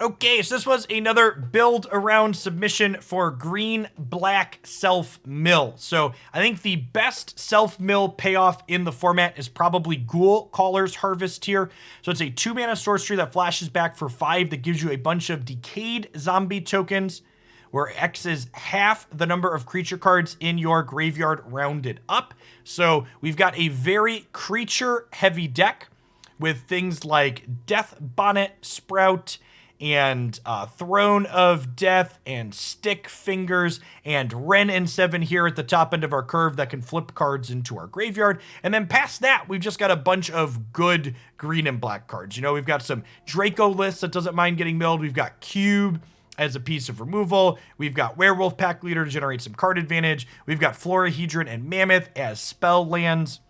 Okay, so this was another build around submission for green-black self-mill. So I think the best self-mill payoff in the format is probably Ghoul Caller's Harvest here. So it's a 2-mana sorcery that flashes back for 5 that gives you a bunch of decayed zombie tokens, where X is half the number of creature cards in your graveyard rounded up. So we've got a very creature-heavy deck with things like Deathbonnet Sprout, and Throne of Death, and Stick Fingers, and Wrenn and Seven here at the top end of our curve that can flip cards into our graveyard. And then past that, we've just got a bunch of good green and black cards. You know, we've got some Dracolich that doesn't mind getting milled. We've got Cube as a piece of removal. We've got Werewolf Pack Leader to generate some card advantage. We've got Florahedron and Mammoth as spell lands.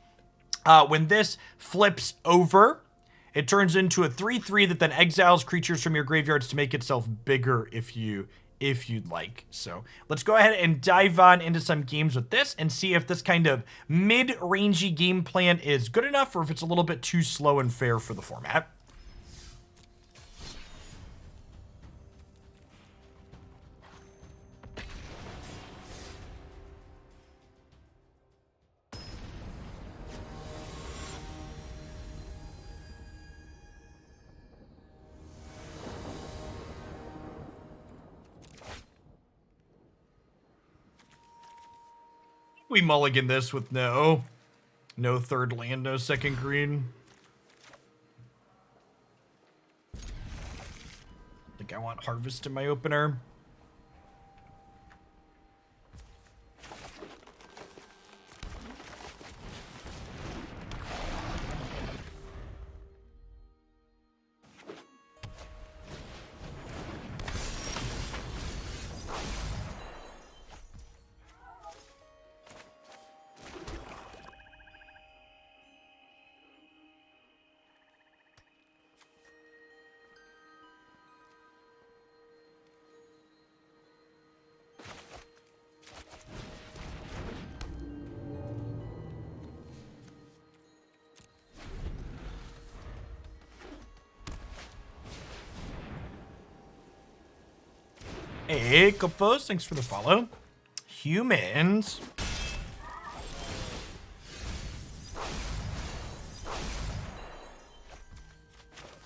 When this flips over, it turns into a 3/3 that then exiles creatures from your graveyards to make itself bigger if you'd like. So let's go ahead and dive on into some games with this and see if this kind of mid-rangey game plan is good enough or if it's a little bit too slow and fair for the format. We mulligan this with no third land, no second green. I think I want Harvest in my opener. Hey, Kopos, thanks for the follow. Humans.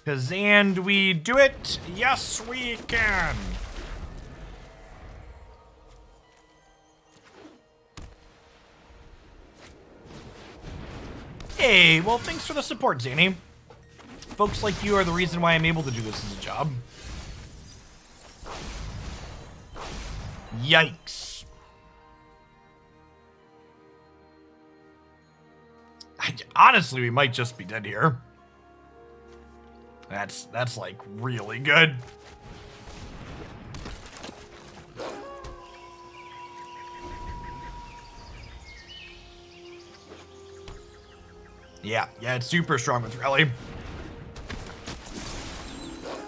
Kazandu we do it? Yes, we can. Hey, well, thanks for the support, Zanny. Folks like you are the reason why I'm able to do this as a job. Yikes. Honestly, we might just be dead here. That's like really good. Yeah, it's super strong with Rally.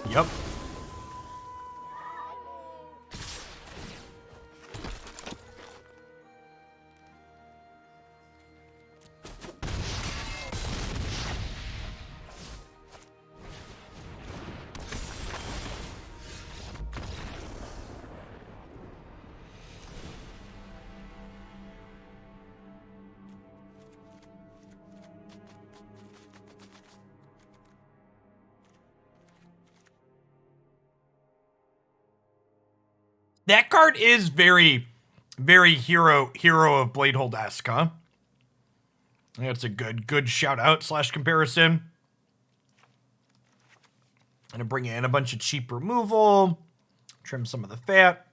Yep. That card is very, very hero of Bladehold-esque, huh? That's a good shout out / comparison. Gonna bring in a bunch of cheap removal, trim some of the fat.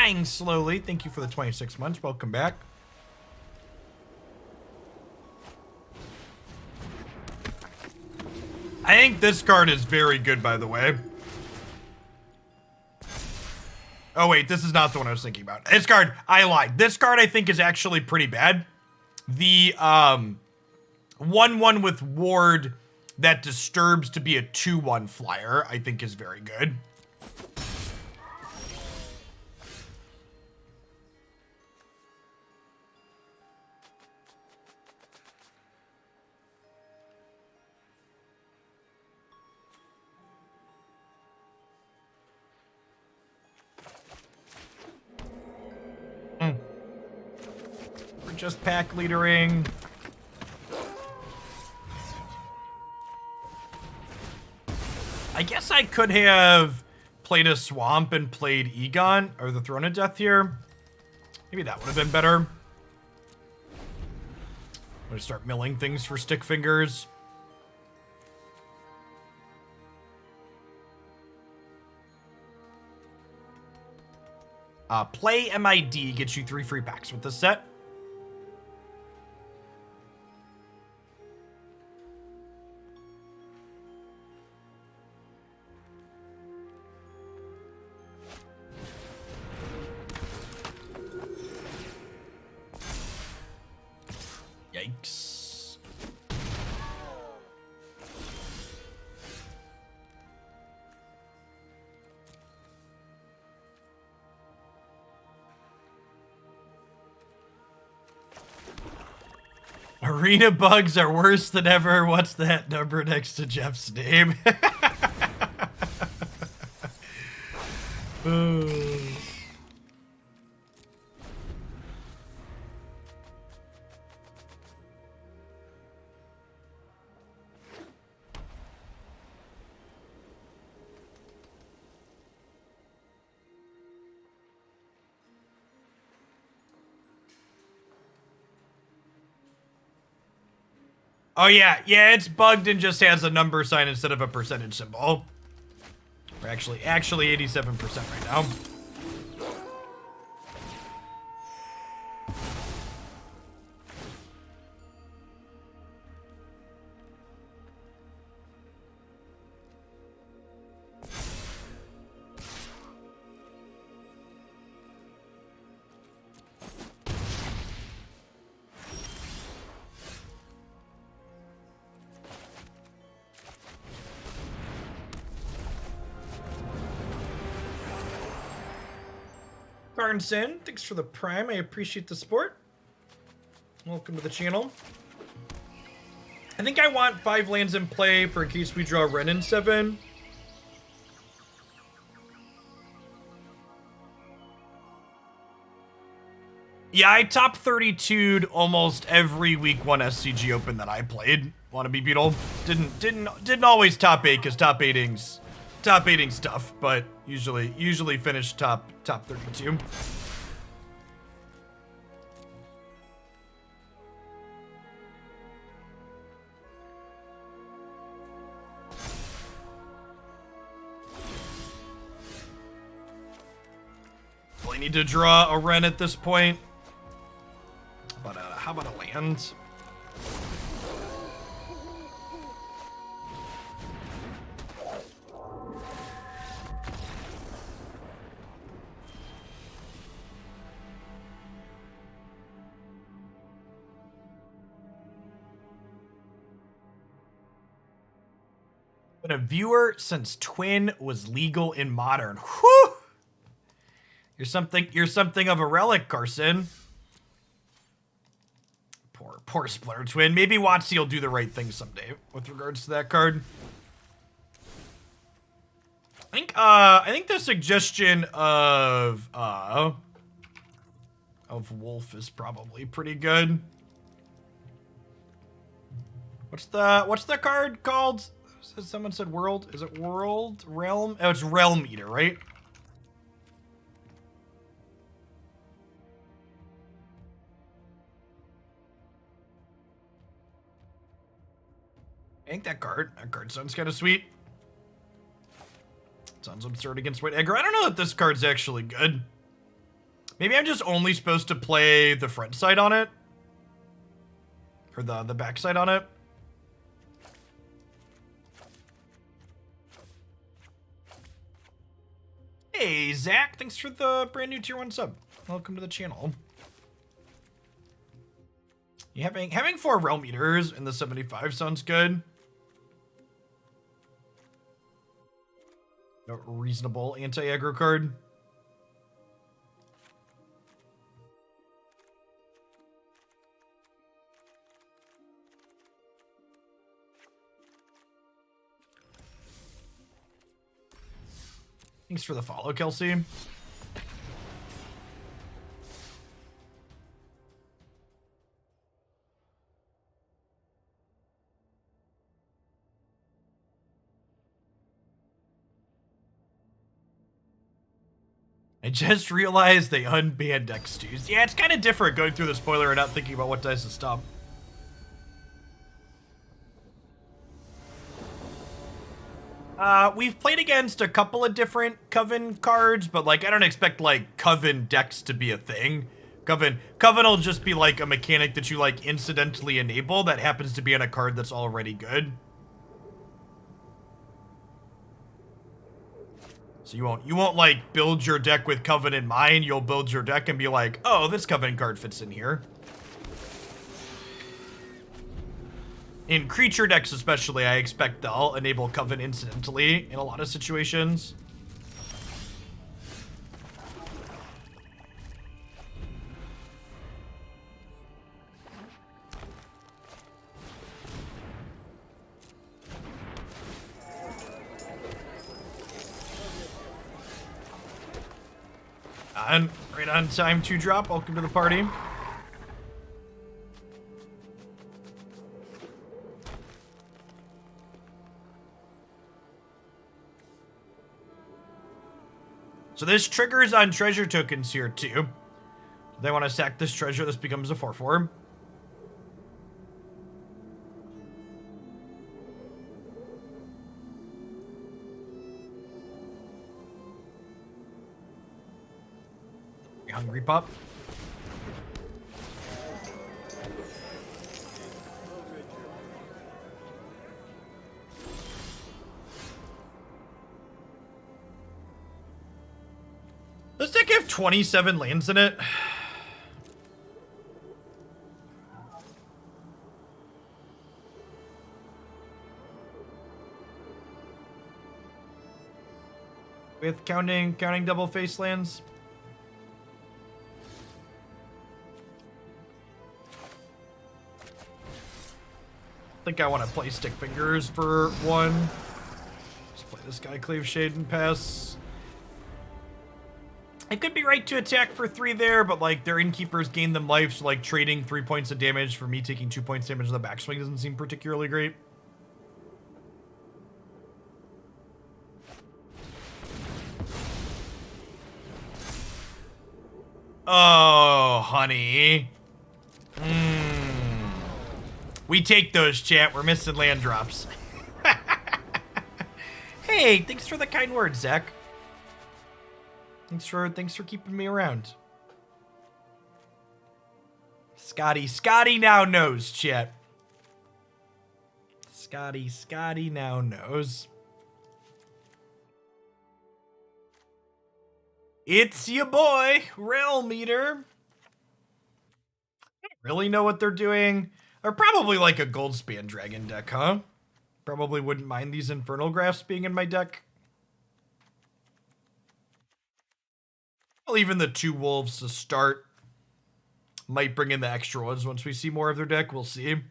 dying slowly. Thank you for the 26 months. Welcome back. I think this card is very good, by the way. Oh, wait, this is not the one I was thinking about. This card, I lied. This card, I think, is actually pretty bad. The 1/1 with Ward that disturbs to be a 2/1 flyer, I think is very good. We're just pack leadering. I guess I could have played a Swamp and played Egon, or the Throne of Death here. Maybe that would have been better. I'm gonna start milling things for stick fingers. Play MID gets you 3 free packs with this set. Yikes. Arena bugs are worse than ever. What's that number next to Jeff's name? Oh, yeah. Yeah, it's bugged and just has a number sign instead of a percentage symbol. We're actually 87% right now. Carnson, thanks for the prime. I appreciate the support. Welcome to the channel. I think I want 5 lands in play for in case we draw Wrenn and Seven. Yeah, I top 32'd almost every week 1 SCG Open that I played. Wanna be Beetle. Didn't always top 8 because top 8ing's tough, but usually finish top 32. Well, I need to draw a Wrenn at this point. But how about a land? Been a viewer since Twin was legal in Modern. Whew! You're something of a relic, Carson. Poor Splitter Twin. Maybe WotC will do the right thing someday with regards to that card. I think the suggestion of Wolf is probably pretty good. What's the card called? Someone said World. Is it World? Realm? Oh, it's Realm Eater, right? I think that card sounds kind of sweet. Sounds absurd against White Egger. I don't know that this card's actually good. Maybe I'm just only supposed to play the front side on it. Or the back side on it. Hey, Zach. Thanks for the brand new tier 1 sub. Welcome to the channel. You having 4 realm eaters in the 75 sounds good. A reasonable anti-aggro card. Thanks for the follow, Kelsey. I just realized they unbanned Dex 2s. Yeah, it's kind of different going through the spoiler and not thinking about what dice to stop. We've played against a couple of different Coven cards, but like I don't expect like Coven decks to be a thing. Coven will just be like a mechanic that you like incidentally enable that happens to be on a card that's already good. So you won't like build your deck with Coven in mind. You'll build your deck and be like, oh, this Coven card fits in here. In creature decks especially, I expect they'll enable Coven incidentally in a lot of situations. And right on time to drop. Welcome to the party. So this triggers on treasure tokens here too. They want to sack this treasure, this becomes a 4/4. You hungry, pup? Does this deck have 27 lands in it? With counting double face lands? I think I want to play Stick Fingers for one. Just play this Skyclave Shade and pass. I could be right to attack for 3 there, but like their innkeepers gain them life, so like trading 3 points of damage for me taking 2 points damage in the backswing doesn't seem particularly great. Oh, honey. We take those, chat. We're missing land drops. Hey, thanks for the kind words, Zach. Thanks for keeping me around. Scotty now knows, chat. Scotty now knows. It's your boy, Realm Eater. I don't really know what they're doing. They're probably like a Goldspan Dragon deck, huh? Probably wouldn't mind these Infernal Grasps being in my deck. Well, even the 2 wolves to start. Might bring in the extra ones once we see more of their deck. We'll see.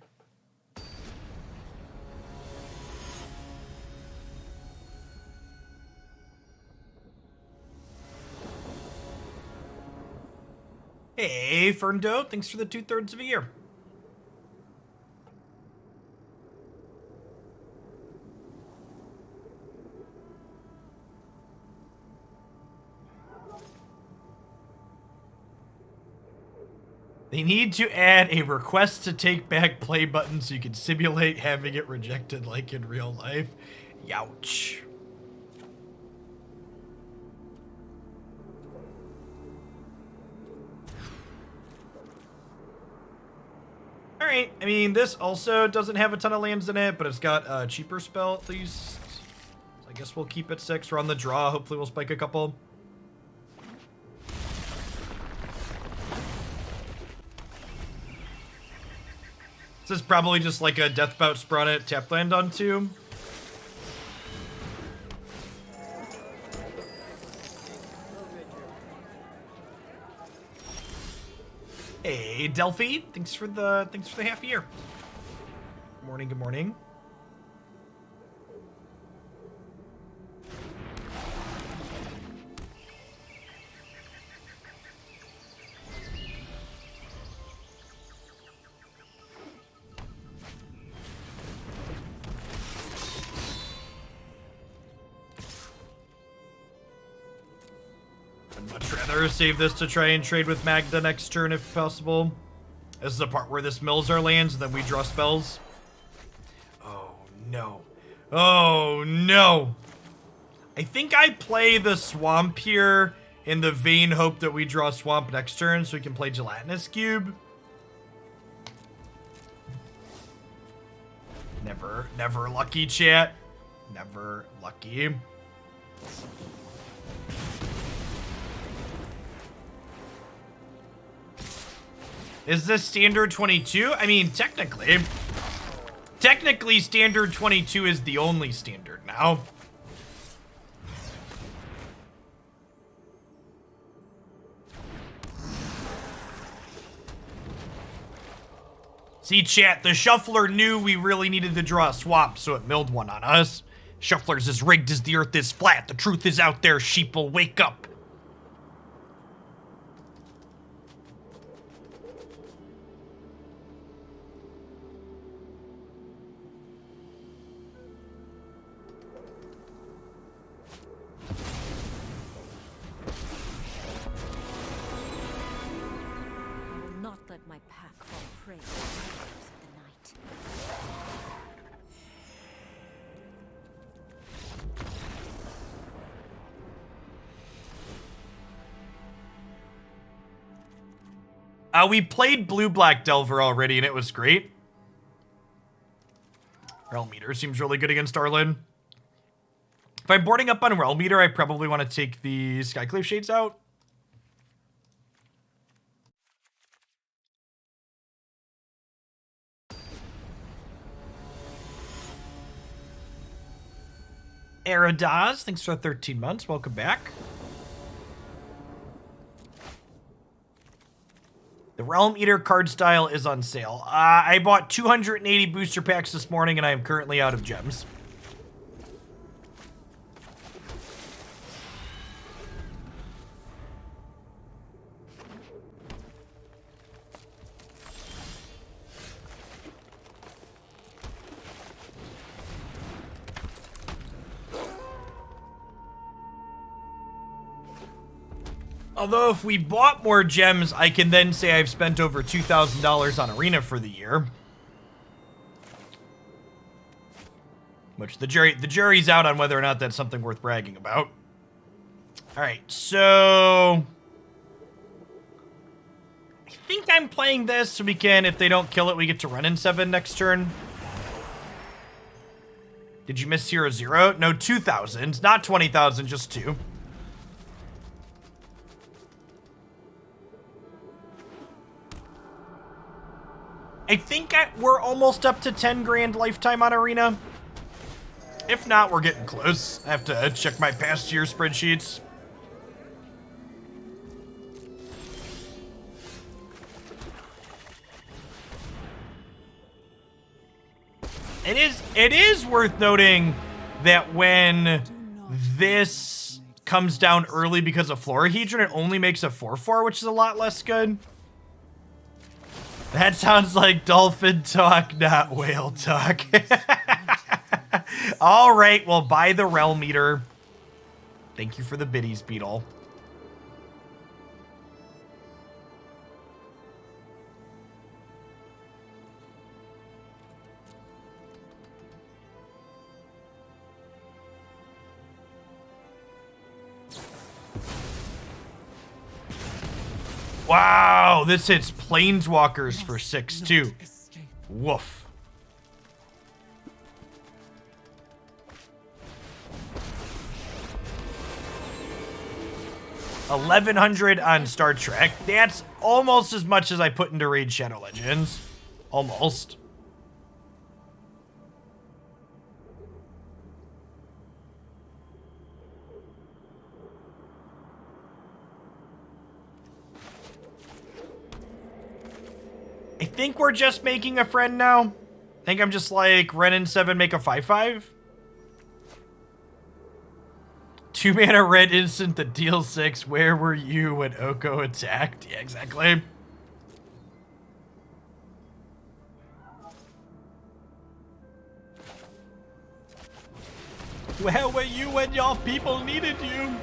Hey, Ferndo. Thanks for the 2/3 of a year. They need to add a request to take back play button so you can simulate having it rejected like in real life. Youch. Alright, I mean, this also doesn't have a ton of lands in it, but it's got a cheaper spell at least. So I guess we'll keep it 6. We're on the draw. Hopefully we'll spike a couple. This is probably just like a Deathbonnet Sprout tap land on 2. Hey, Delphi. Thanks for the half year. Good morning, good morning. I'd much rather save this to try and trade with Magda next turn if possible. This is the part where this mills our lands and then we draw spells. Oh no. Oh no. I think I play the swamp here in the vain hope that we draw swamp next turn so we can play Gelatinous Cube. Never lucky, chat. Never lucky. Is this standard 22? I mean, technically standard 22 is the only standard now. See, chat, the Shuffler knew we really needed to draw a swamp, so it milled one on us. Shuffler's as rigged as the earth is flat. The truth is out there, sheeple, wake up. We played Blue-Black Delver already, and it was great. Realm Eater seems really good against Arlen. If I'm boarding up on Realm Eater, I probably want to take the Skyclave Shades out. Aradaz, thanks for 13 months. Welcome back. The Realm Eater card style is on sale. I bought 280 booster packs this morning, and I am currently out of gems. Although if we bought more gems, I can then say I've spent over $2,000 on Arena for the year. Which the jury's out on whether or not that's something worth bragging about. Alright, so I think I'm playing this so we can, if they don't kill it, we get to Wrenn and Seven next turn. Did you miss 0-0? No, 2,000. Not 20,000, just 2. I think we're almost up to 10 grand lifetime on Arena. If not, we're getting close. I have to check my past year spreadsheets. It is worth noting that when this comes down early because of Florahedron, it only makes a 4/4, which is a lot less good. That sounds like dolphin talk, not whale talk. All right, well, buy the Realm Eater. Thank you for the biddies, Beetle. Wow, this hits Planeswalkers for 6 too. Woof. $1,100 on Star Trek. That's almost as much as I put into Raid Shadow Legends. Almost. I think we're just making a friend now. I think I'm just like, Wrenn and Seven make a 5/5. 2-mana red instant that deals 6. Where were you when Oko attacked? Yeah, exactly. Where were you when your people needed you?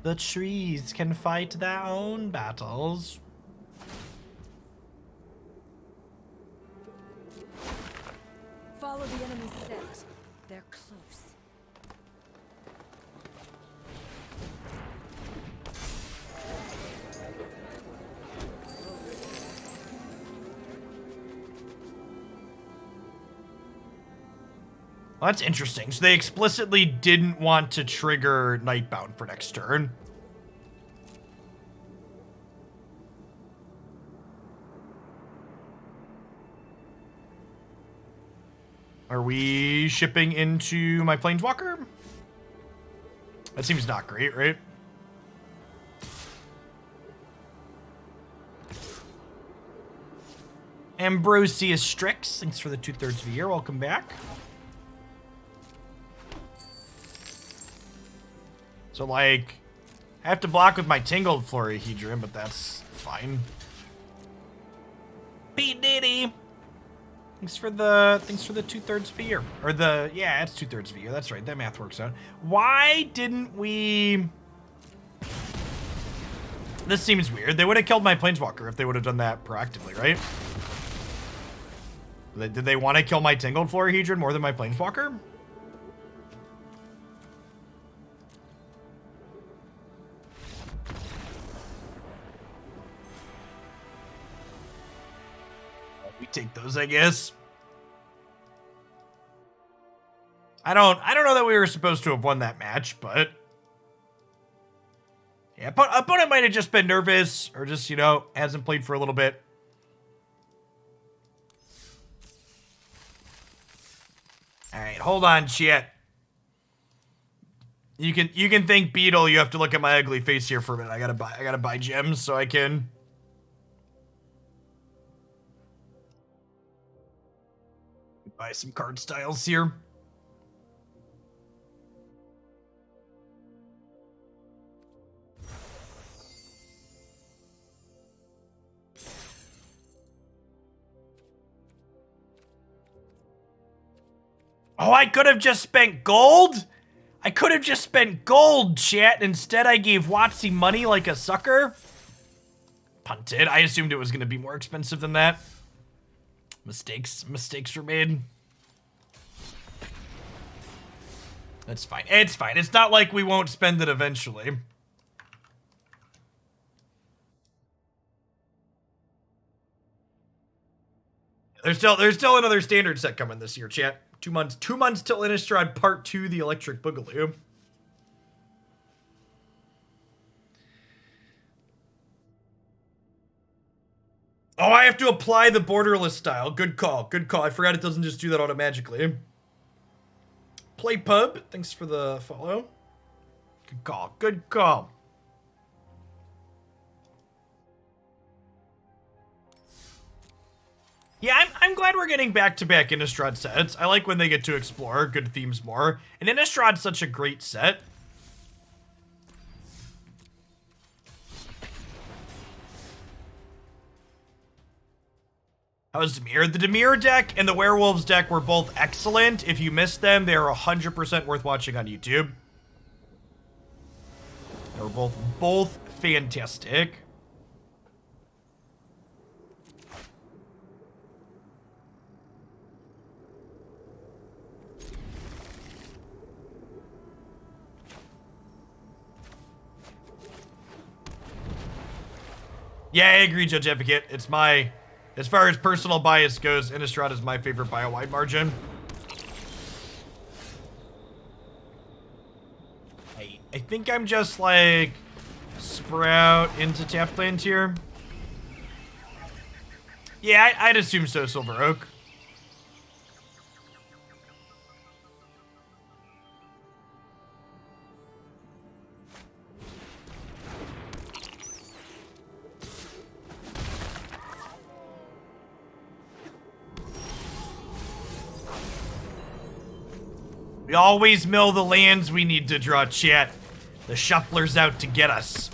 The trees can fight their own battles. Follow the enemy's scent. They're close. Well, that's interesting. So they explicitly didn't want to trigger Nightbound for next turn. Are we shipping into my Planeswalker? That seems not great, right? Ambrosius Strix, thanks for the 2/3 of the year. Welcome back. So, like, I have to block with my Tangled Florahedron, but that's fine. P. Diddy. Thanks for the 2/3 of a year. Or yeah, it's 2/3 of a year. That's right. That math works out. Why didn't we... This seems weird. They would have killed my Planeswalker if they would have done that proactively, right? Did they want to kill my Tangled Florahedron more than my Planeswalker? We take those, I guess. I don't know that we were supposed to have won that match, but yeah, opponent might have just been nervous or just, you know, hasn't played for a little bit. All right, hold on, chat. You can thank Beetle. You have to look at my ugly face here for a minute. I gotta buy gems so I can. Buy some card styles here. Oh, I could have just spent gold? I could have just spent gold, chat. Instead, I gave Watsy money like a sucker. Punted. I assumed it was going to be more expensive than that. Mistakes were made. That's fine. It's fine. It's not like we won't spend it eventually. There's still another standard set coming this year, chat. 2 months till Innistrad Part 2, the Electric Boogaloo. Oh, I have to apply the borderless style. Good call. Good call. I forgot it doesn't just do that automatically. Play Pub. Thanks for the follow. Good call. Good call. Yeah, I'm glad we're getting back-to-back Innistrad sets. I like when they get to explore good themes more. And Innistrad's such a great set. How was Dimir? The Dimir deck and the Werewolves deck were both excellent. If you missed them, they are 100% worth watching on YouTube. They were both fantastic. Yeah, I agree, Judge Advocate. It's my, as far as personal bias goes, Innistrad is my favorite by a wide margin. I think I'm just like Sprout into tap land here. Yeah, I'd assume so, Silver Oak. We always mill the lands we need to draw, chat. The shuffler's out to get us.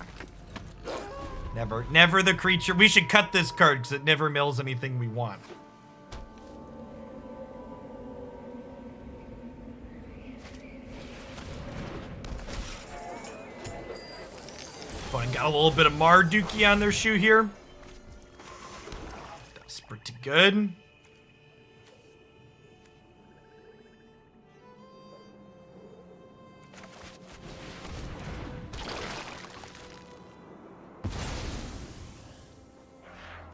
Never the creature. We should cut this card because it never mills anything we want. Fun, got a little bit of Mardukki on their shoe here. That's pretty good.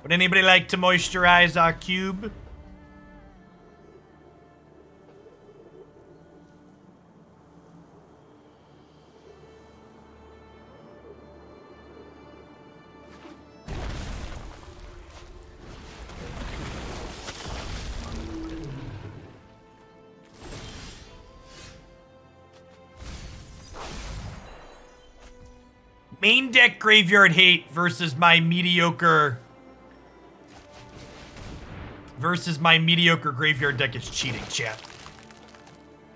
Would anybody like to moisturize our cube? Main deck graveyard hate versus my mediocre graveyard deck is cheating, chat.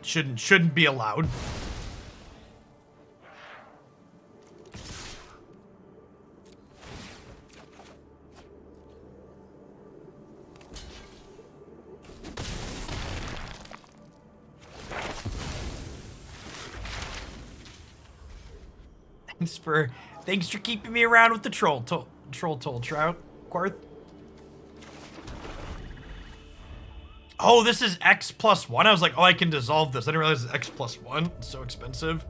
Shouldn't be allowed. Thanks for keeping me around with the troll toll trout, Quarth. Oh, this is X+1. I was like, oh, I can dissolve this. I didn't realize it's X+1. It's so expensive.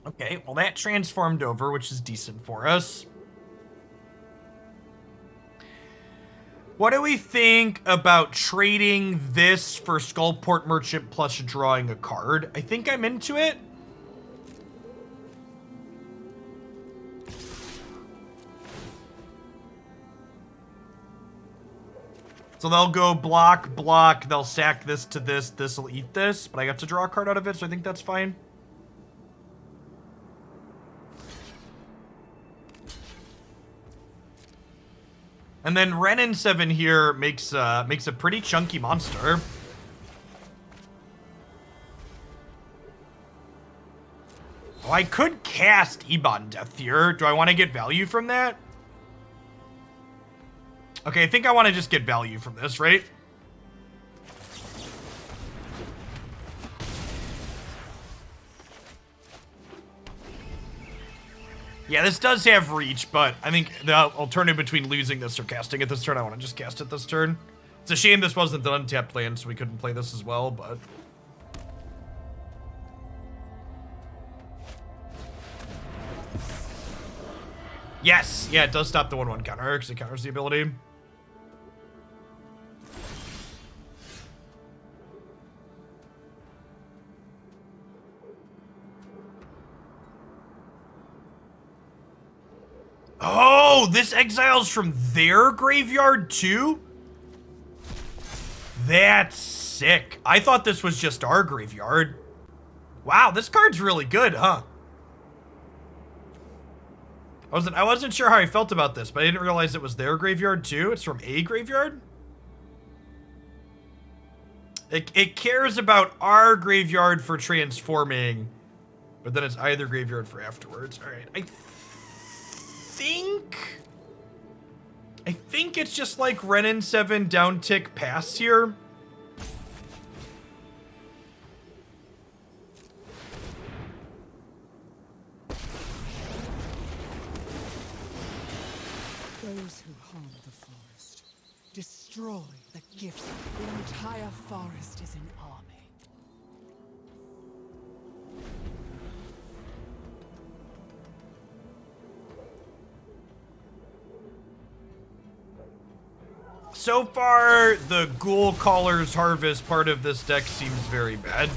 Okay, well that transformed over, which is decent for us. What do we think about trading this for Skullport Merchant plus drawing a card? I think I'm into it. So they'll go block, block, they'll sack this to this, this'll eat this, but I got to draw a card out of it, so I think that's fine. And then Wrenn and Seven here makes a pretty chunky monster. Oh, I could cast Ebondeath here. Do I want to get value from that? Okay, I think I want to just get value from this, right? Yeah, this does have reach, but I think the alternative between losing this or casting it this turn, I want to just cast it this turn. It's a shame this wasn't the untapped land, so we couldn't play this as well, but... Yes! Yeah, it does stop the 1/1 counter, because it counters the ability. Oh, this exiles from their graveyard too? That's sick. I thought this was just our graveyard. Wow, this card's really good, huh? I wasn't sure how I felt about this, but I didn't realize it was their graveyard too. It's from a graveyard? It cares about our graveyard for transforming, but then it's either graveyard for afterwards. All right, I think I think it's just like Wrenn and Seven down tick pass here. Those who harm the forest destroy the gifts. The entire forest is an army. So far, the Ghoul Caller's Harvest part of this deck seems very bad.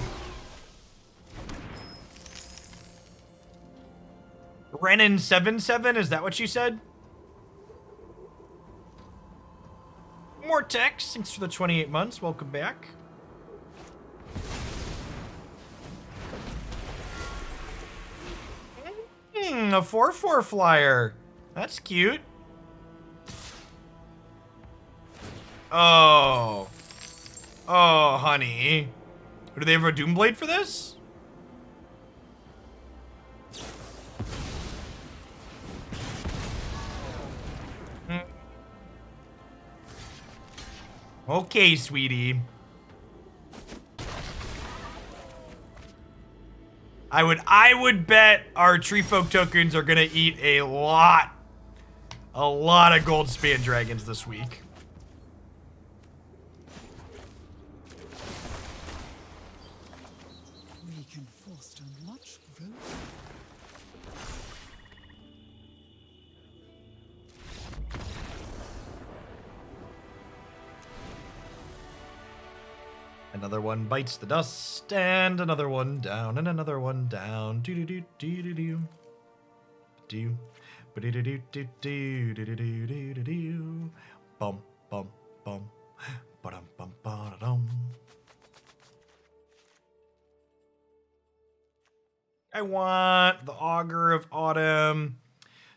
Wrenn and Seven, is that what you said? More text, thanks for the 28 months, welcome back. A 4/4 flyer. That's cute. Oh. Oh, honey. Do they have a Doomblade for this? Okay, sweetie. I would bet our Tree Folk tokens are gonna eat a lot of gold span dragons this week. We can foster much growth. Another one bites the dust, and another one down, and another one down. Do do do do do do do. Do do do do do do do do do do. Bum bum bum. Ba-dum bum ba-da-dum. I want the Augur of Autumn.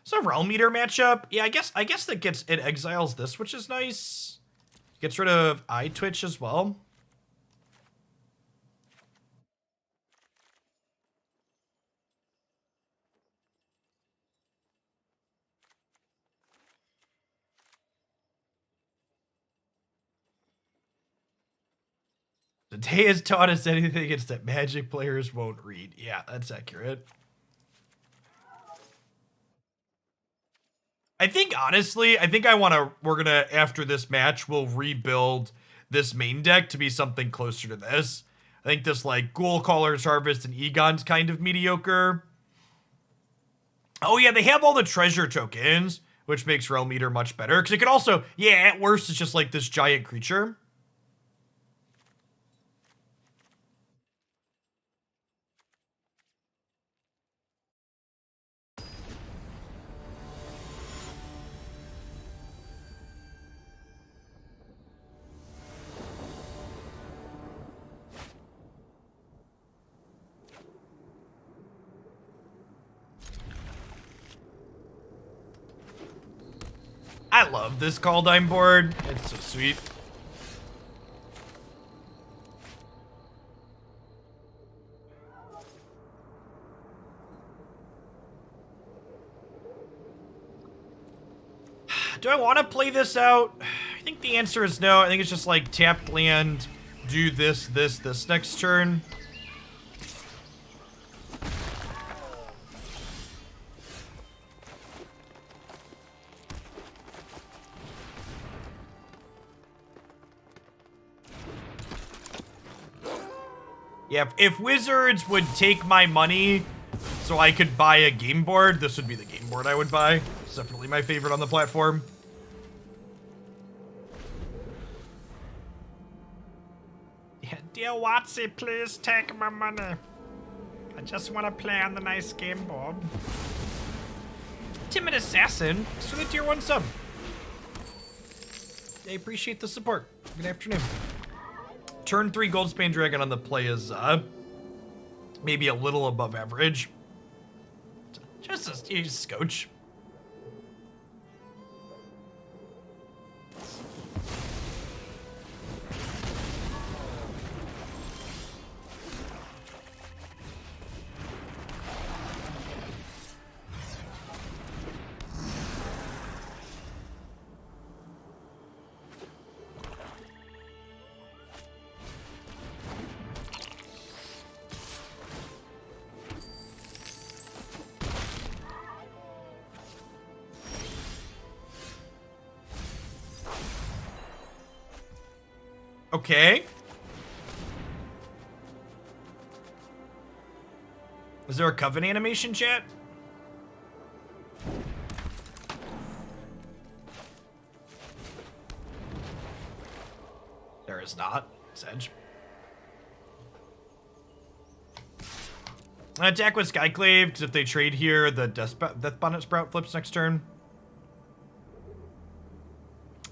It's a Realm Eater matchup. Yeah, I guess that it exiles this, which is nice. Gets rid of Eye Twitch as well. The day has taught us anything, it's that Magic players won't read. Yeah, that's accurate. I think, honestly, we're gonna, after this match, we'll rebuild this main deck to be something closer to this. I think this, like, Ghoul Caller's Harvest and Egon's kind of mediocre. Oh, yeah, they have all the treasure tokens, which makes Realm Eater much better. Because it could also, yeah, at worst, it's just like this giant creature. I love this Kaldheim board. It's so sweet. Do I want to play this out? I think the answer is no. I think it's just like tapped land, do this next turn. Yeah, if Wizards would take my money so I could buy a game board, this would be the game board I would buy. It's definitely my favorite on the platform. Yeah, dear Watsy, please take my money. I just want to play on the nice game board. Timid Assassin, thanks for the tier 1 sub. I appreciate the support. Good afternoon. Turn 3 Goldspan Dragon on the play is maybe a little above average. Just a scotch. Okay. Is there a Coven animation, chat? There is not. Sedge. Attack with Skyclave, because if they trade here, the Deathbonnet Sprout flips next turn.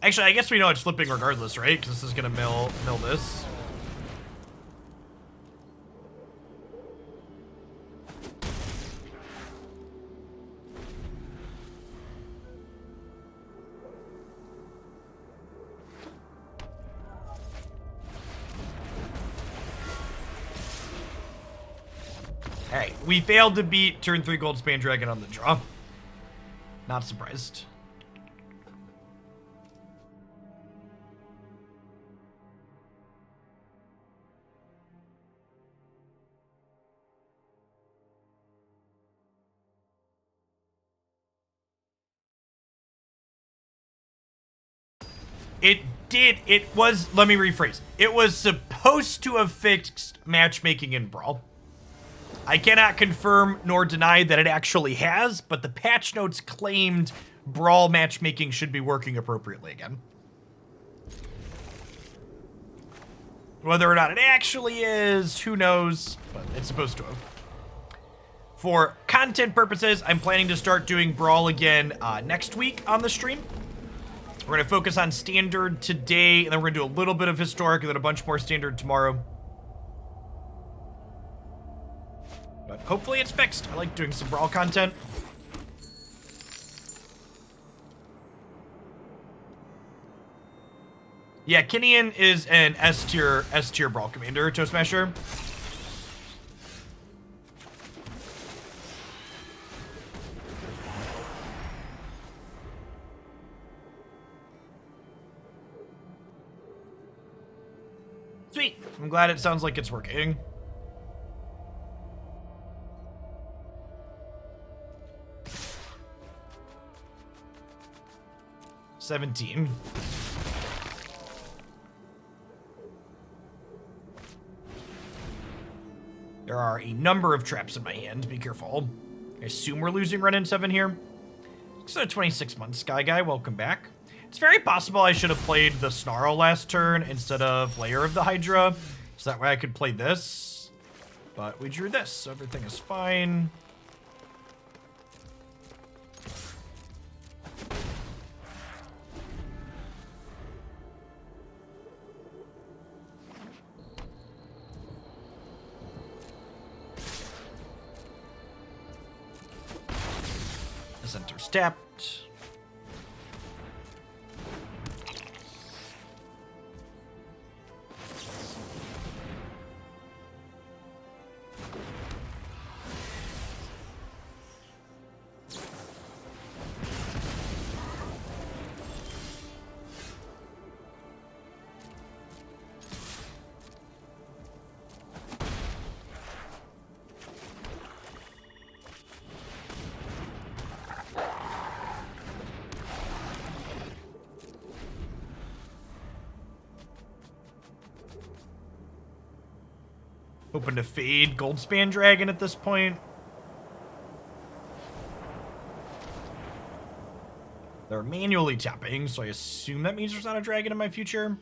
Actually, I guess we know it's flipping regardless, right? Because this is going to mill this. Alright, we failed to beat turn 3 Goldspan Dragon on the draw. Not surprised. Let me rephrase. It was supposed to have fixed matchmaking in Brawl. I cannot confirm nor deny that it actually has, but the patch notes claimed Brawl matchmaking should be working appropriately again. Whether or not it actually is, who knows, but it's supposed to have. For content purposes, I'm planning to start doing Brawl again next week on the stream. We're going to focus on Standard today, and then we're going to do a little bit of Historic, and then a bunch more Standard tomorrow. But hopefully it's fixed. I like doing some Brawl content. Yeah, Kinian is an S-tier Brawl commander, Toe Smasher. Sweet. I'm glad it sounds like it's working. $17. There are a number of traps in my hand. Be careful. I assume we're losing Wrenn and Seven here. So 26-month Sky Guy, welcome back. It's very possible I should have played the Snarl last turn instead of Lair of the Hydra, so that way I could play this. But we drew this, so everything is fine. The center's tapped. Hoping to fade Goldspan Dragon at this point. They're manually tapping, so I assume that means there's not a dragon in my future.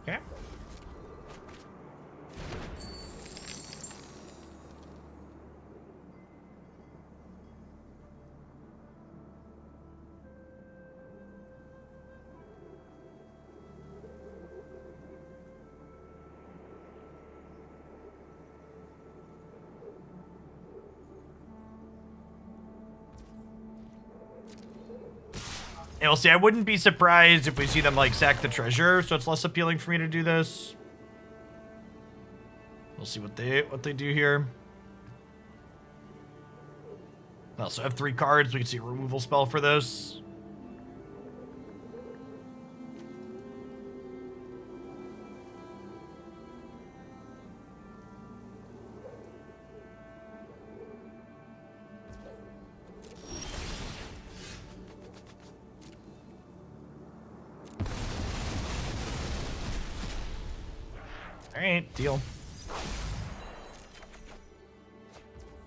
Okay. And we'll see, I wouldn't be surprised if we see them, like, sack the treasure, so it's less appealing for me to do this. We'll see what they do here. I also have 3 cards. We can see a removal spell for this. All right, deal.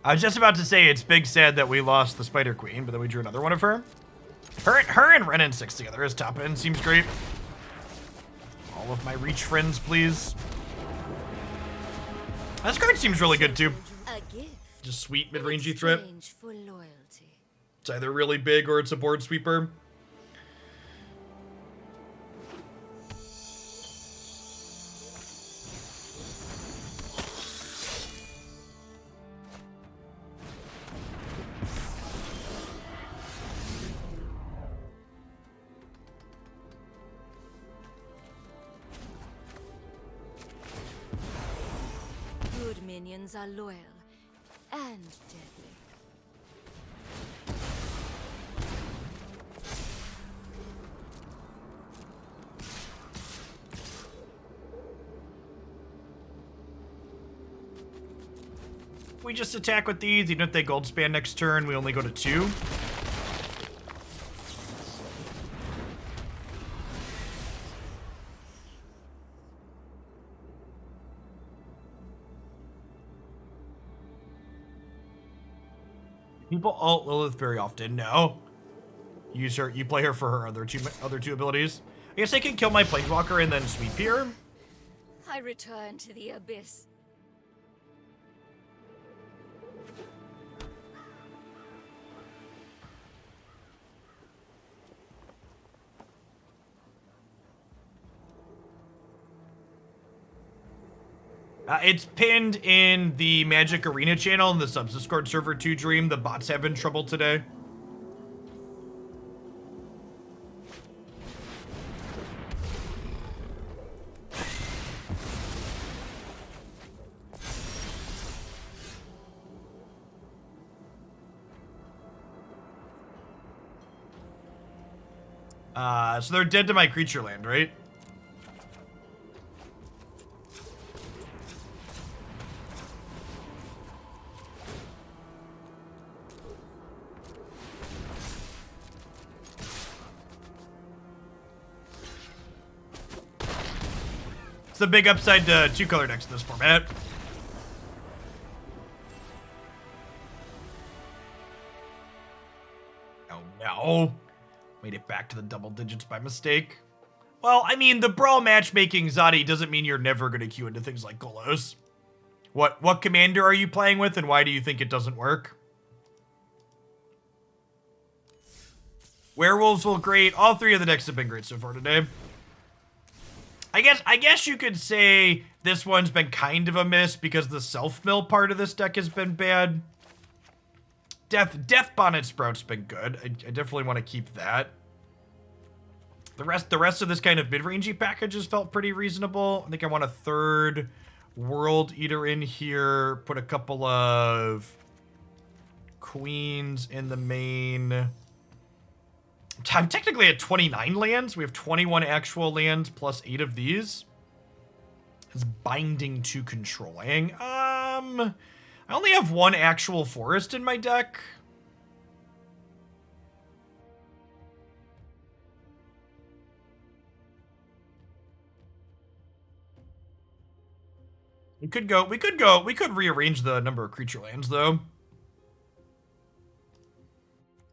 I was just about to say it's big sad that we lost the Spider Queen, but then we drew another one of her. Her and Wrenn and 6 together as top end seems great. All of my reach friends, please. This card seems really good too. Just sweet mid-rangey threat. It's either really big or it's a board sweeper. Good minions are loyal and deadly. We just attack with these, even if they gold span next turn, we only go to 2. People ult Lolth very often. No. Use her. You play her for her other two abilities. I guess I can kill my Planeswalker and then sweep here. I return to the abyss. It's pinned in the Magic Arena channel in the subs Discord server 2 Dream. The bot's having trouble today. So they're dead to my creature land, right? It's the big upside to 2-color decks in this format. Oh no. Made it back to the double digits by mistake. Well, I mean, the Brawl matchmaking, Zadi, doesn't mean you're never going to queue into things like Golos. What commander are you playing with, and why do you think it doesn't work? Werewolves will great. All 3 of the decks have been great so far today. I guess you could say this one's been kind of a miss because the self-mill part of this deck has been bad. Deathbonnet Sprout's been good. I definitely want to keep that. The rest of this kind of mid-rangey package has felt pretty reasonable. I think I want a 3rd World Eater in here. Put a couple of queens in the main. I'm technically at 29 lands. We have 21 actual lands plus 8 of these. It's binding to controlling. I only have 1 actual forest in my deck. We could rearrange the number of creature lands though.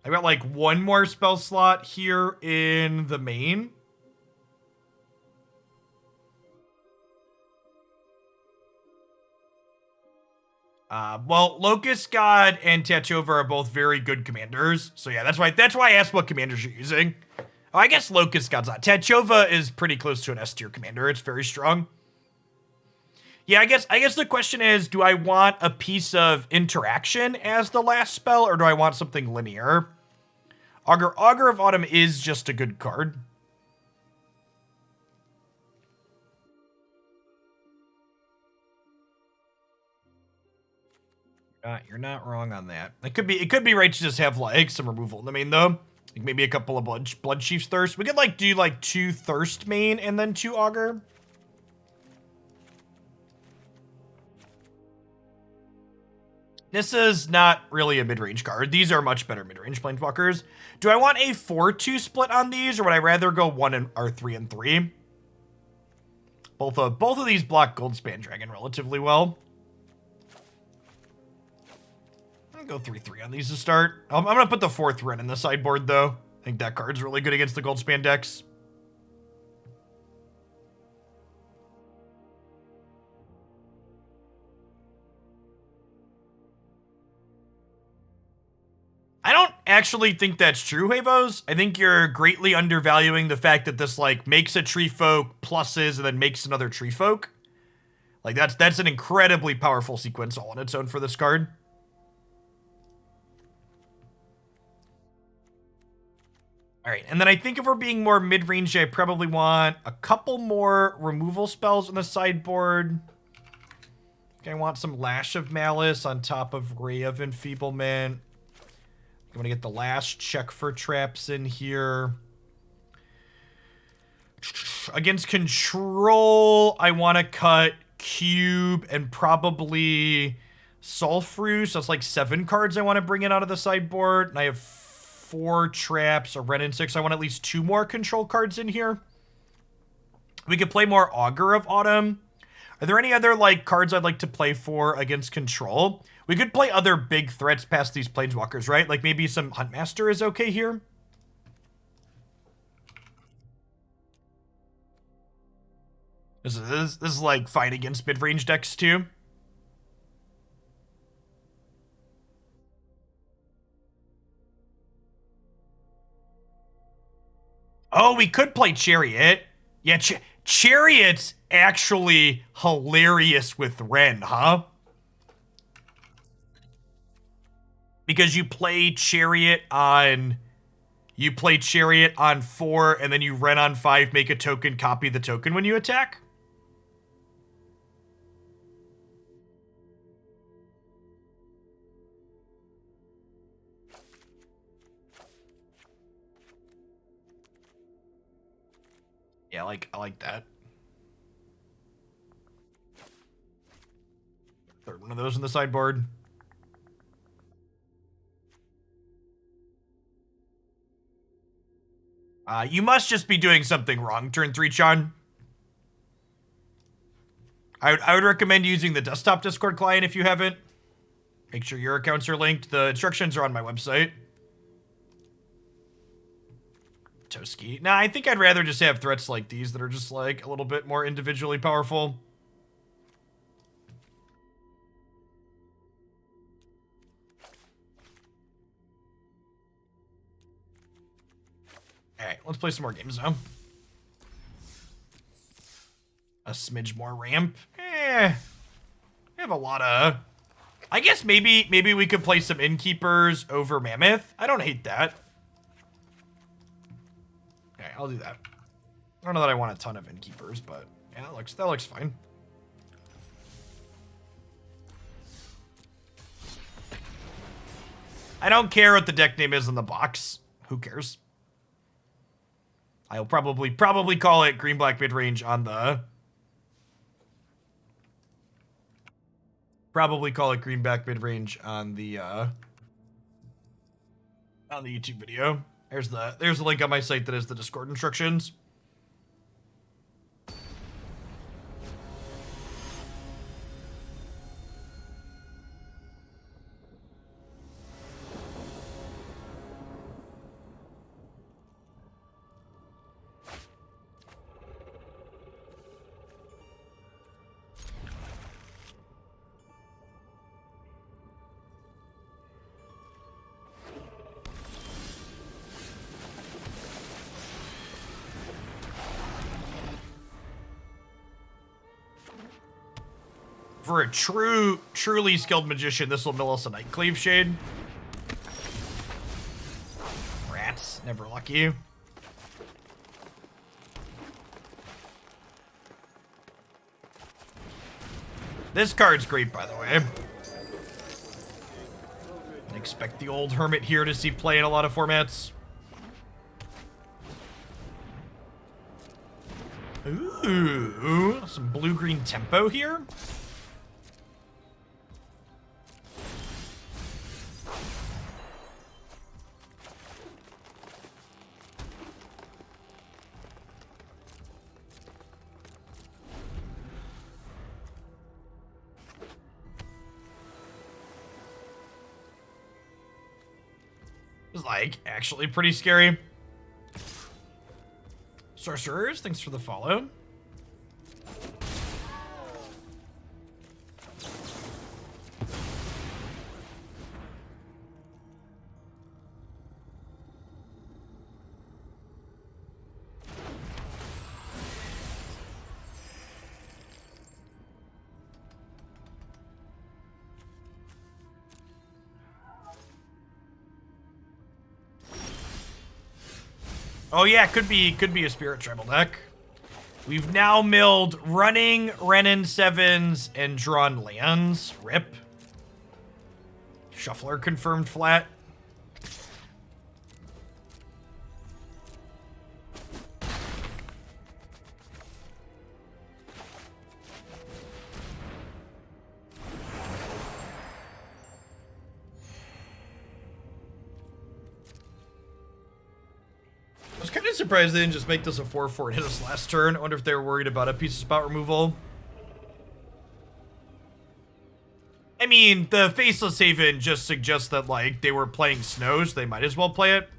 I got like 1 more spell slot here in the main. Well, Locust God and Tachova are both very good commanders. So yeah, that's why I asked what commanders you're using. Oh, I guess Locust God's not. Tachova is pretty close to an S tier commander. It's very strong. Yeah, I guess the question is, do I want a piece of interaction as the last spell, or do I want something linear? Augur of Autumn is just a good card. You're not wrong on that. It could be right to just have like some removal in the main though. Like maybe a couple of Bloodchief's Thirst. We could like do like 2 Thirst main and then 2 Augur. This is not really a mid-range card. These are much better mid-range Planeswalkers. Do I want a 4-2 split on these, or would I rather go 1 or 3 and 3? Both of these block Goldspan Dragon relatively well. I'm gonna go 3/3 on these to start. I'm gonna put the 4th Wrenn in the sideboard though. I think that card's really good against the Goldspan decks. I don't actually think that's true, Havos. I think you're greatly undervaluing the fact that this, like, makes a Tree Folk, pluses, and then makes another Tree Folk. Like, that's an incredibly powerful sequence all on its own for this card. Alright, and then I think if we're being more mid-range, I probably want a couple more removal spells on the sideboard. I want some Lash of Malice on top of Ray of Enfeeblement. I'm going to get the last check for traps in here. Against control, I want to cut Cube and probably Sulfur. So that's like 7 cards I want to bring in out of the sideboard. And I have 4 traps, a Wrenn and 6. I want at least 2 more control cards in here. We could play more Augur of Autumn. Are there any other, like, cards I'd like to play for against control? We could play other big threats past these Planeswalkers, right? Like, maybe some Huntmaster is okay here. This is like, fine against mid-range decks, too. Oh, we could play Chariot. Yeah, Chariot's actually hilarious with Wrenn, huh? Because you play Chariot on 4, and then you Wrenn on 5, make a token, copy the token when you attack. Yeah, I like that. Third one of those in the sideboard. You must just be doing something wrong, turn 3, Sean. I would recommend using the desktop Discord client if you haven't. Make sure your accounts are linked. The instructions are on my website. Toski. Nah, I think I'd rather just have threats like these that are just, like, a little bit more individually powerful. Alright, let's play some more games now. A smidge more ramp. We have a lot of... I guess maybe we could play some Innkeepers over Mammoth. I don't hate that. Okay, I'll do that. I don't know that I want a ton of Innkeepers, but yeah, that looks fine. I don't care what the deck name is in the box. Who cares? I'll probably call it green-black mid-range on the... Probably call it green-black mid-range on the YouTube video. There's the link on my site that is the Discord instructions. For a truly skilled magician, this will mill us a Skyclave Shade. Rats, never lucky. This card's great, by the way. I expect the old Hermit here to see play in a lot of formats. Ooh, some blue-green tempo here. It's like actually pretty scary. Sorcerers, thanks for the follow. Oh yeah, could be a Spirit Tribal deck. We've now milled running Wrenn and Sevens and drawn lands. Rip. Shuffler confirmed flat. I was kind of surprised they didn't just make this a 4/4 and hit us last turn. I wonder if they were worried about a piece of spot removal. I mean, the Faceless Haven just suggests that, like, they were playing Snows. They might as well play it.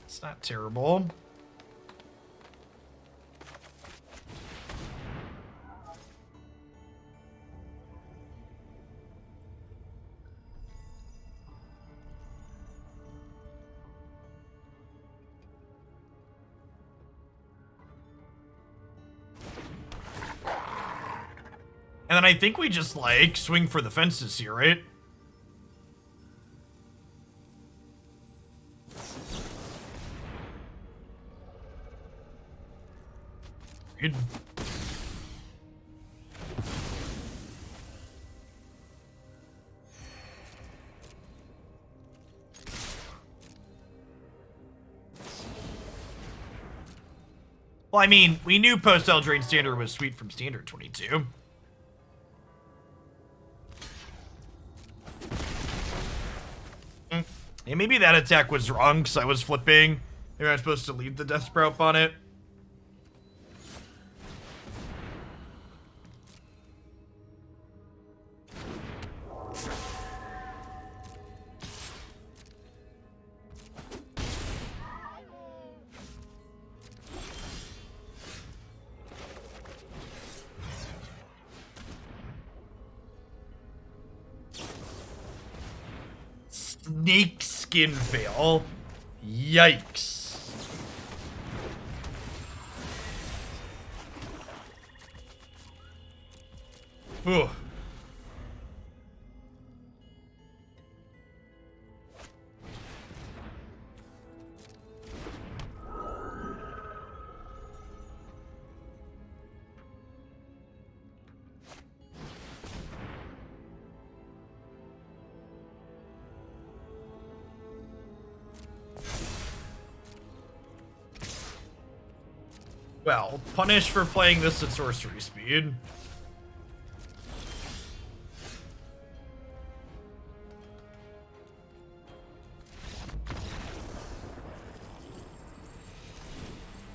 It's not terrible. And then I think we just, like, swing for the fences here, right? Good. Well, I mean, we knew post-Eldraine Standard was sweet from Standard 22. Yeah, maybe that attack was wrong because I was flipping. Maybe I'm supposed to leave the Death Sprout on it. Snake Skin fail. Yikes. Ugh. Well, punish for playing this at sorcery speed.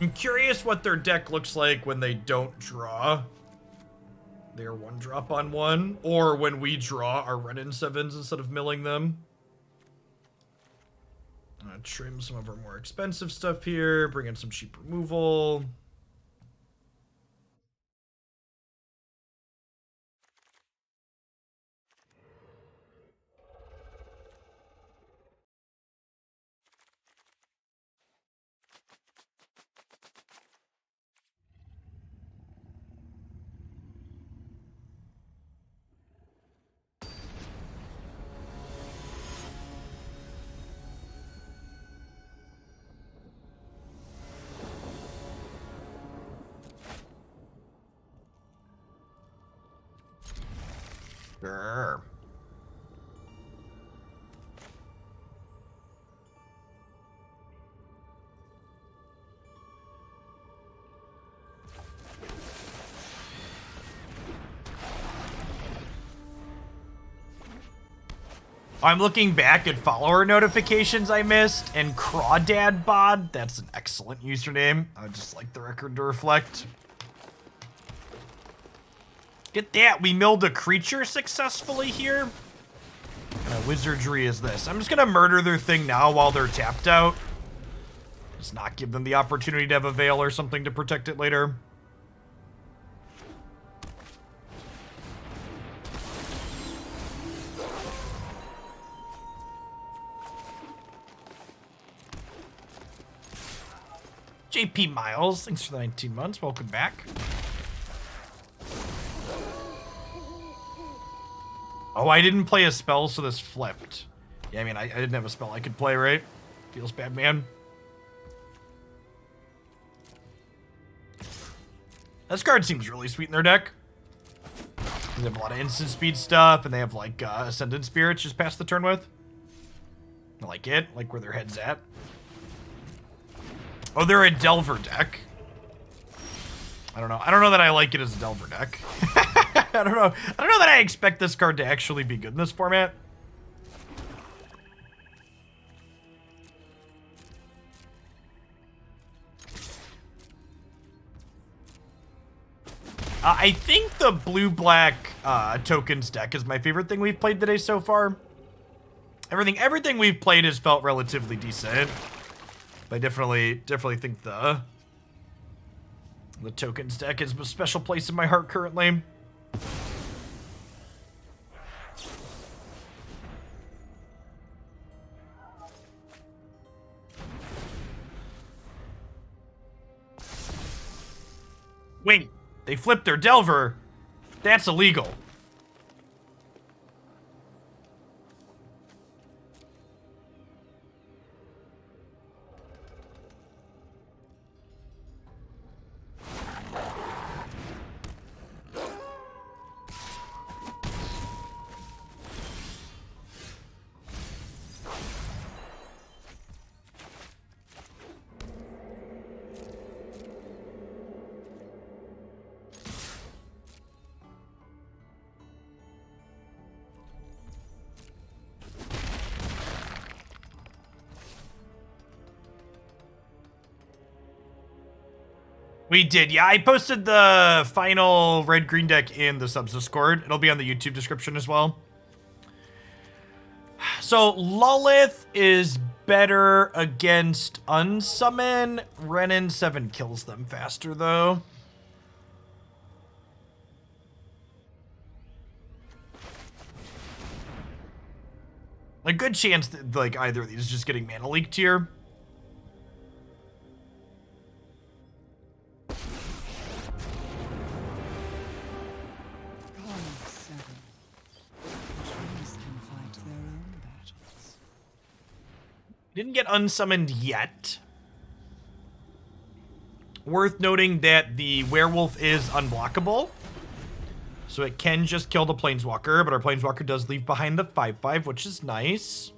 I'm curious what their deck looks like when they don't draw their 1-drop on 1, or when we draw our Wrenn and Sevens instead of milling them. Trim some of our more expensive stuff here, bring in some cheap removal. Sure. I'm looking back at follower notifications I missed, and Crawdadbod, that's an excellent username. I would just like the record to reflect. Get that, we milled a creature successfully here. What kind of wizardry is this? I'm just gonna murder their thing now while they're tapped out. Just not give them the opportunity to have a veil or something to protect it later. JP Miles, thanks for the 19 months. Welcome back. Oh, I didn't play a spell, so this flipped. Yeah, I mean, I didn't have a spell I could play, right? Feels bad, man. This card seems really sweet in their deck. They have a lot of instant speed stuff, and they have, like, Ascendant Spirits just past the turn with. I like it, like where their head's at. Oh, they're a Delver deck. I don't know that I like it as a Delver deck. I don't know that I expect this card to actually be good in this format. I think the blue-black tokens deck is my favorite thing we've played today so far. Everything we've played has felt relatively decent. But I definitely think the tokens deck is a special place in my heart currently. Wait, they flipped their Delver. That's illegal. We did, yeah. I posted the final red-green deck in the subs Discord. It'll be on the YouTube description as well. So, Lolth is better against Unsummon. Wrenn and Seven kills them faster, though. A good chance that, like, either of these is just getting mana leaked here. Didn't get unsummoned yet. Worth noting that the Werewolf is unblockable. So it can just kill the Planeswalker, but our Planeswalker does leave behind the 5/5, which is nice.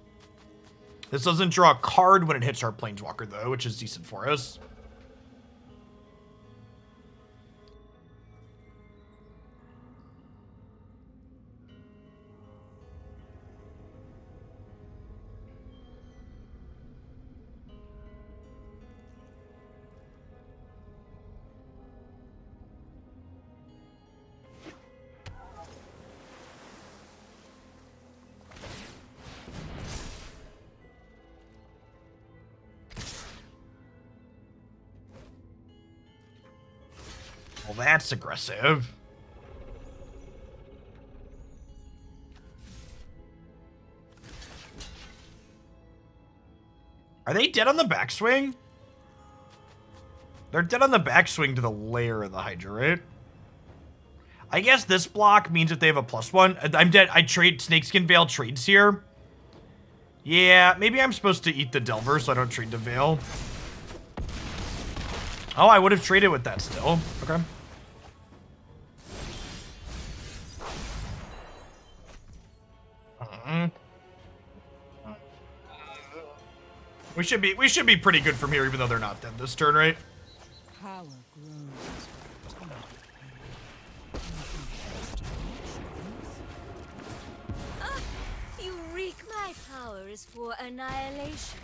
This doesn't draw a card when it hits our Planeswalker, though, which is decent for us. Well, that's aggressive. Are they dead on the backswing? They're dead on the backswing to the Lair of the Hydra, right? I guess this block means that they have a +1. I'm dead. I trade Snakeskin Veil trades here. Yeah, maybe I'm supposed to eat the Delver so I don't trade the Veil. Oh, I would have traded with that still. Okay. We should be pretty good from here, even though they're not dead this turn, right? Power grows. You wreak My power is for annihilation.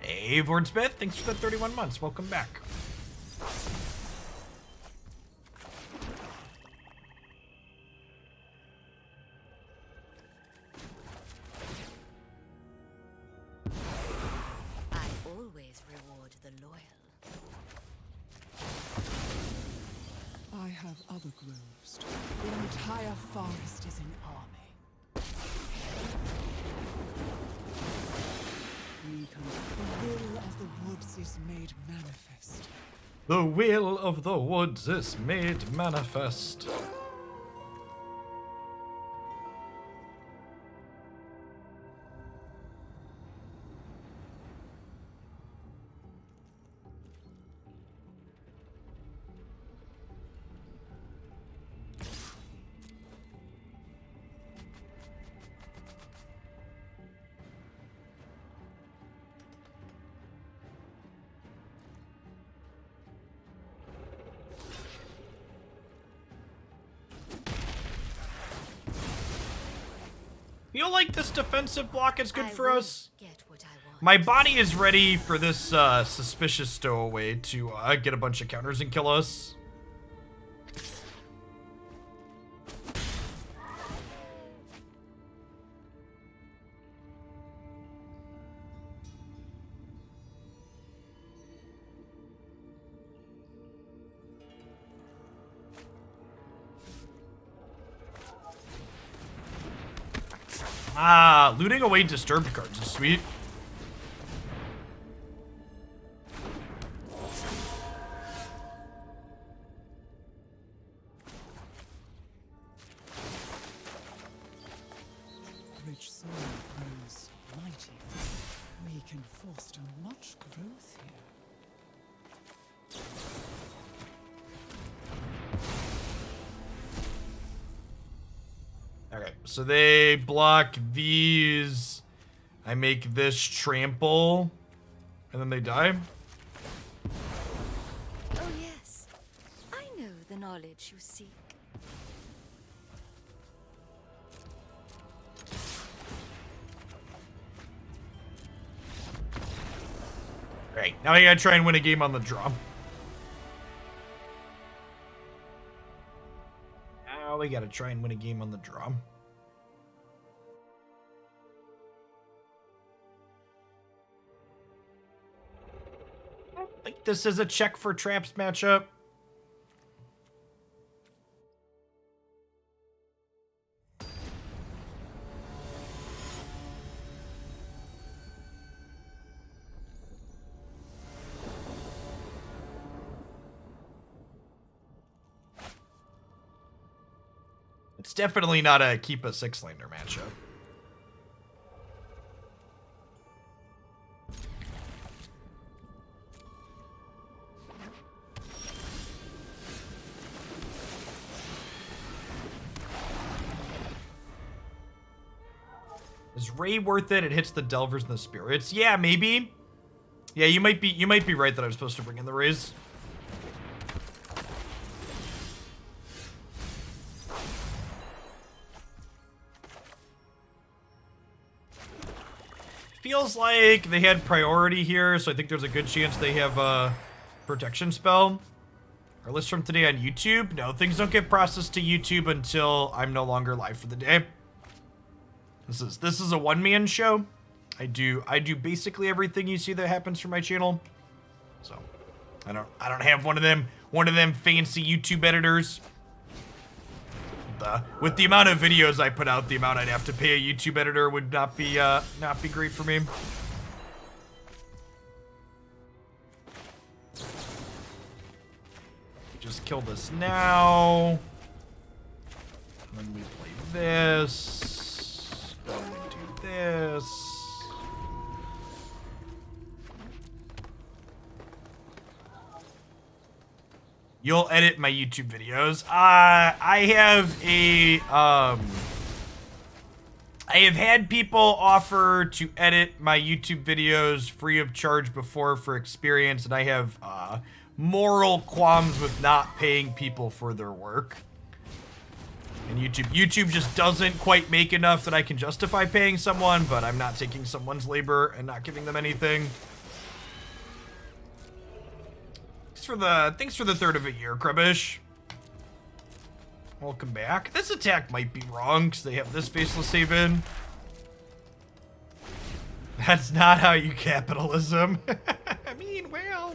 Hey, Vord Smith, thanks for the 31 months. Welcome back. I always reward the loyal. I have other groves. The entire forest is an army. The will of the woods is made manifest. The will of the woods is made manifest. Feel like this defensive block is good for us. Get what I want. My body is ready for this suspicious stowaway to get a bunch of counters and kill us. Ah, looting away disturbed cards is sweet. Rich soil grows mighty. We can foster much growth here. Okay, so they block these. I make this trample, and then they die. Oh yes, I know the knowledge you seek. Great, now I gotta try and win a game on the draw. Now we gotta try and win a game on the draw. I think this is a check for traps matchup. It's definitely not a keep a 6-laner matchup. Is Ray worth it? It hits the Delvers and the Spirits. Yeah, maybe. Yeah, you might be right that I was supposed to bring in the Rays. Feels like they had priority here, so I think there's a good chance they have a protection spell. Our list from today on YouTube. No, things don't get processed to YouTube until I'm no longer live for the day. This is a one-man show. I do basically everything you see that happens from my channel. So I don't have one of them fancy YouTube editors. With the amount of videos I put out, the amount I'd have to pay a YouTube editor would not be great for me. Just kill this now. this. Gonna do this. You'll edit my YouTube videos. I have had people offer to edit my YouTube videos free of charge before for experience, and I have moral qualms with not paying people for their work. And YouTube just doesn't quite make enough that I can justify paying someone, but I'm not taking someone's labor and not giving them anything. Thanks for the third of a year, Krubbish. Welcome back. This attack might be wrong because they have this Faceless Haven. That's not how you capitalism. I mean, well.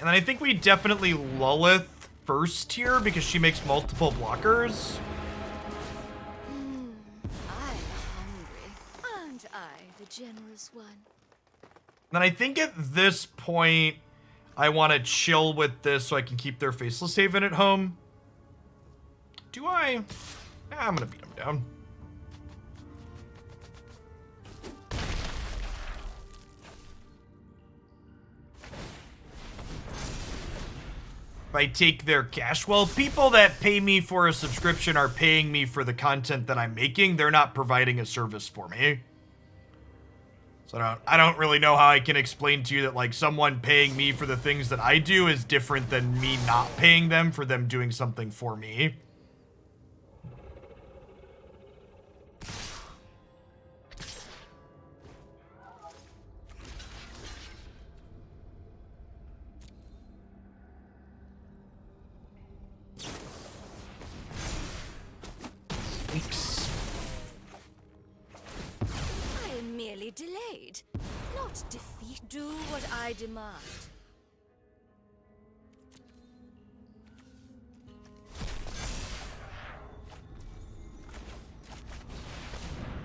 And then I think we definitely Lolth first here because she makes multiple blockers. I'm hungry. Aren't I the generous one? And then I think at this point, I want to chill with this so I can keep their Faceless Haven at home. Do I? Nah, I'm going to beat them down. If I take their cash, well, people that pay me for a subscription are paying me for the content that I'm making. They're not providing a service for me. So I don't really know how I can explain to you that, like, someone paying me for the things that I do is different than me not paying them for them doing something for me. I am merely delayed, not defeat. Do what I demand.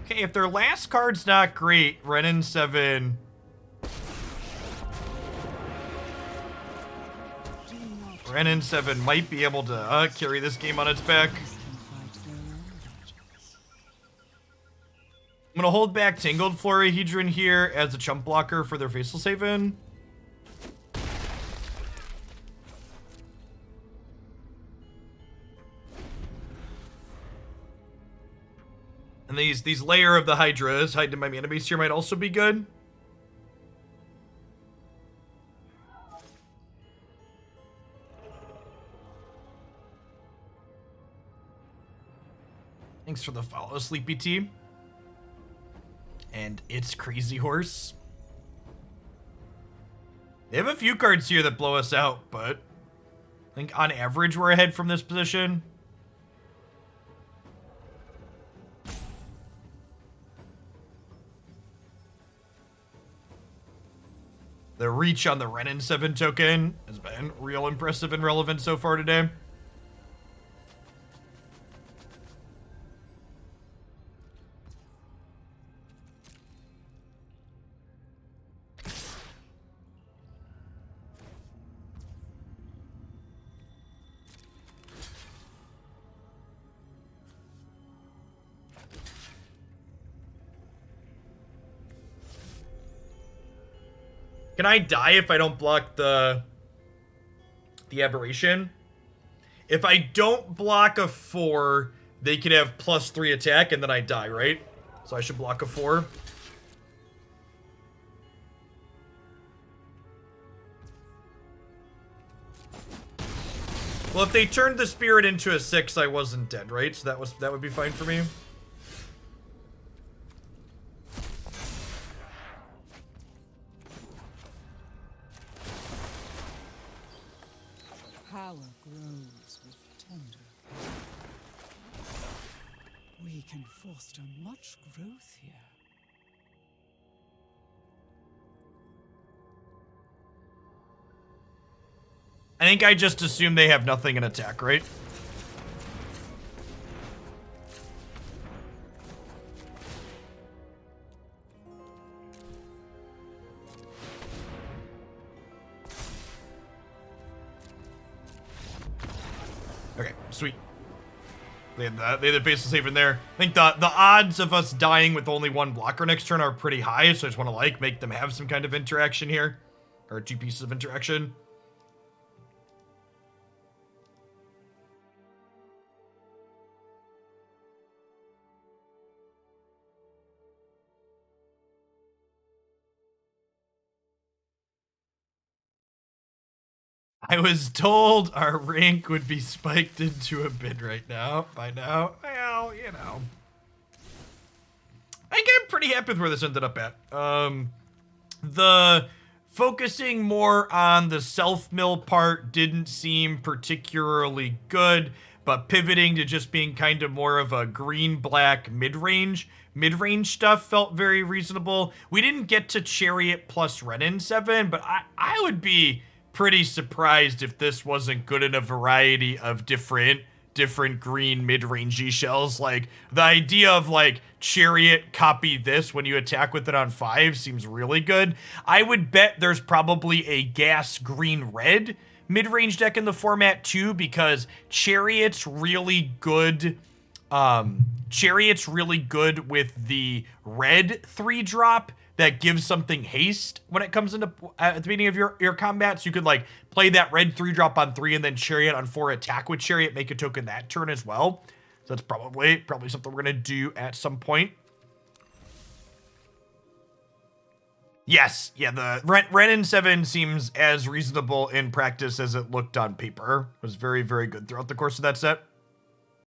Okay, if their last card's not great, Wrenn and Seven. Wrenn and Seven might be able to carry this game on its back. I'm gonna hold back Tangled Florahedron here as a chump blocker for their Faceless Haven. And these Lair of the Hydras hiding in my mana base here might also be good. Thanks for the follow, Sleepy T. And it's Crazy Horse. They have a few cards here that blow us out, but I think on average we're ahead from this position. The reach on the Wrenn and Seven token has been real impressive and relevant so far today. Can I die if I don't block the aberration? If I don't block a 4, they could have +3 attack and then I die, right? So I should block a 4. Well, if they turned the spirit into a 6, I wasn't dead, right? So that would be fine for me. Power grows with tender care. We can foster much growth here. I think I just assume they have nothing in attack, right? Okay, sweet. They had the base save in there. I think the odds of us dying with only one blocker next turn are pretty high, so I just want to like make them have some kind of interaction here. Or 2 pieces of interaction. I was told our rank would be spiked into a bid right now. By now, well, you know. I think I'm pretty happy with where this ended up at. The focusing more on the self-mill part didn't seem particularly good, but pivoting to just being kind of more of a green-black mid-range stuff felt very reasonable. We didn't get to Chariot plus Wrenn and Seven, but I would be pretty surprised if this wasn't good in a variety of different green mid-rangey shells. Like, the idea of, like, Chariot copy this when you attack with it on 5 seems really good. I would bet there's probably a gas green-red mid-range deck in the format too, because Chariot's really good. Chariot's really good with the red 3-drop that gives something haste when it comes into at the beginning of your combat. So you could like play that red 3-drop on 3 and then Chariot on 4, attack with Chariot, make a token that turn as well. So that's probably something we're gonna do at some point. Yes, yeah, the Wrenn and Seven seems as reasonable in practice as it looked on paper. It was very, very good throughout the course of that set.